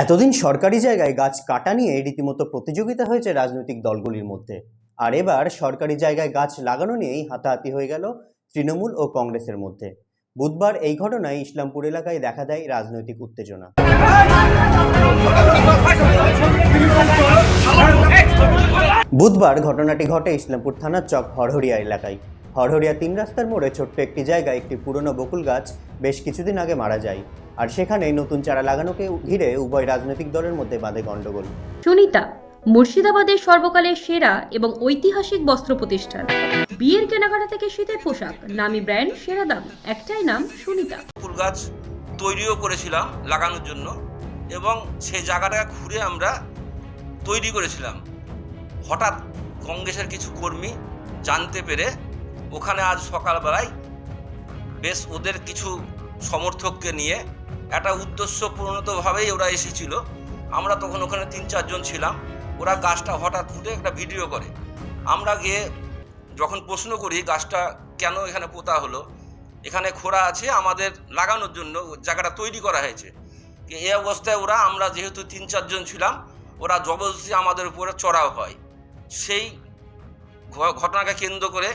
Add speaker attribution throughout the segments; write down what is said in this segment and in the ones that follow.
Speaker 1: এতদিন সরকারি জায়গায় গাছ কাটা নিয়ে রীতিমতো প্রতিযোগিতা হয়েছে রাজনৈতিক দলগুলির মধ্যে। আর এবার সরকারি জায়গায় গাছ লাগানো নিয়েই হাতাহাতি হয়ে গেল তৃণমূল ও কংগ্রেসের মধ্যে। বুধবার এই ঘটনায় ইসলামপুর এলাকায় দেখা দেয় রাজনৈতিক উত্তেজনা। বুধবার ঘটনাটি ঘটে ইসলামপুর থানার চক হরহরিয়া এলাকায়। হরহরিয়া ৩ রাস্তার মোড়ে ছোট্ট একটি জায়গায় একটি পুরনো বকুল গাছ বেশ কিছুদিন আগে মারা যায়। আর সেখানেই নতুন চারা লাগানোকে ঘিরে উভয় রাজনৈতিক দলের মধ্যে বাঁধে গন্ডগোল।
Speaker 2: সুনিতা মুর্শিদাবাদের সর্বকালের সেরা এবং ঐতিহাসিক বস্ত্র প্রতিষ্ঠান। বিয়ের কেনাকাটা থেকে শীতের পোশাক, নামি ব্র্যান্ড, সেরা দাম, একটাই নাম সুনিতা।
Speaker 3: ফুল গাছ তৈরিও করেছিলাম লাগানোর জন্য এবং সেই জায়গাটাকে ঘুরে আমরা তৈরি করেছিলাম। হঠাৎ কংগ্রেসের কিছু কর্মী জানতে পেরে ওখানে আজ সকালবেলায় বেশ ওদের কিছু সমর্থককে নিয়ে একটা উদ্দেশ্যপূর্ণতভাবেই ওরা এসেছিল। আমরা তখন ওখানে ৩-৪ জন ছিলাম। ওরা গাছটা হঠাৎ ফুটে একটা ভিডিও করে। আমরা গিয়ে যখন প্রশ্ন করি গাছটা কেন এখানে পোতা হলো, এখানে খোঁড়া আছে আমাদের লাগানোর জন্য, জায়গাটা তৈরি করা হয়েছে। এই অবস্থায় ওরা, আমরা যেহেতু ৩-৪ জন ছিলাম, ওরা জবরদস্তি আমাদের উপরে চড়াও হয়। সেই ঘটনাকে কেন্দ্র করে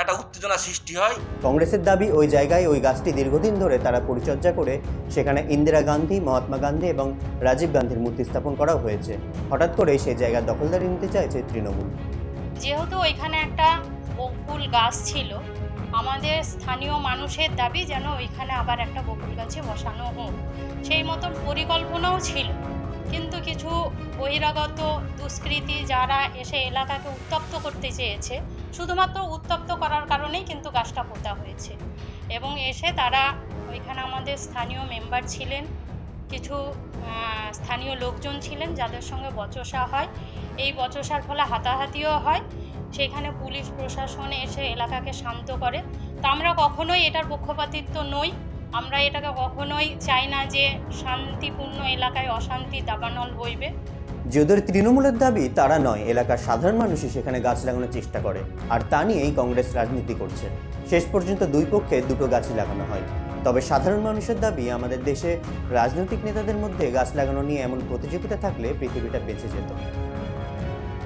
Speaker 3: একটা উত্তেজনা সৃষ্টি হয়।
Speaker 1: কংগ্রেসের দাবি ওই জায়গায় ওই গাছটি দীর্ঘদিন ধরে তারা পরিচর্যা করে সেখানে ইন্দিরা গান্ধী, মহাত্মা গান্ধী এবং রাজীব গান্ধীর মূর্তি স্থাপন করাও হয়েছে। হঠাৎ করে সেই জায়গার দখলদারি নিতে চাইছে তৃণমূল।
Speaker 4: যেহেতু ওইখানে একটা বকুল গাছ ছিল, আমাদের স্থানীয় মানুষের দাবি যেন ওইখানে আবার একটা বকুল গাছে বসানো হোক। সেই মতন পরিকল্পনাও ছিল, কিন্তু কিছু বহিরাগত দুষ্কৃতী যারা এসে এলাকাকে উত্তপ্ত করতে চেয়েছে, শুধুমাত্র উত্তপ্ত করার কারণেই কিন্তু গাছটা পোতা হয়েছে। এবং এসে তারা ওইখানে আমাদের স্থানীয় মেম্বার ছিলেন, কিছু স্থানীয় লোকজন ছিলেন যাদের সঙ্গে বচসা হয়। এই বচসার ফলে হাতাহাতিও হয়। সেখানে পুলিশ প্রশাসন এসে এলাকাকে শান্ত করে। তা আমরা কখনোই এটার পক্ষপাতিত্ব নই। আমরা এটাকে কখনোই চাই না যে শান্তিপূর্ণ এলাকায় অশান্তি দাবানল বইবে।
Speaker 1: যাদের তৃণমূলের দাবি তারা নয়, এলাকার সাধারণ মানুষই সেখানে গাছ লাগানোর চেষ্টা করে, আর তা নিয়েই কংগ্রেস রাজনীতি করছে। শেষ পর্যন্ত দুই পক্ষে দুটো গাছই লাগানো হয়। তবে সাধারণ মানুষের দাবি, আমাদের দেশে রাজনৈতিক নেতাদের মধ্যে গাছ লাগানো নিয়ে এমন প্রতিযোগিতা থাকলে পৃথিবীটা বেঁচে যেত।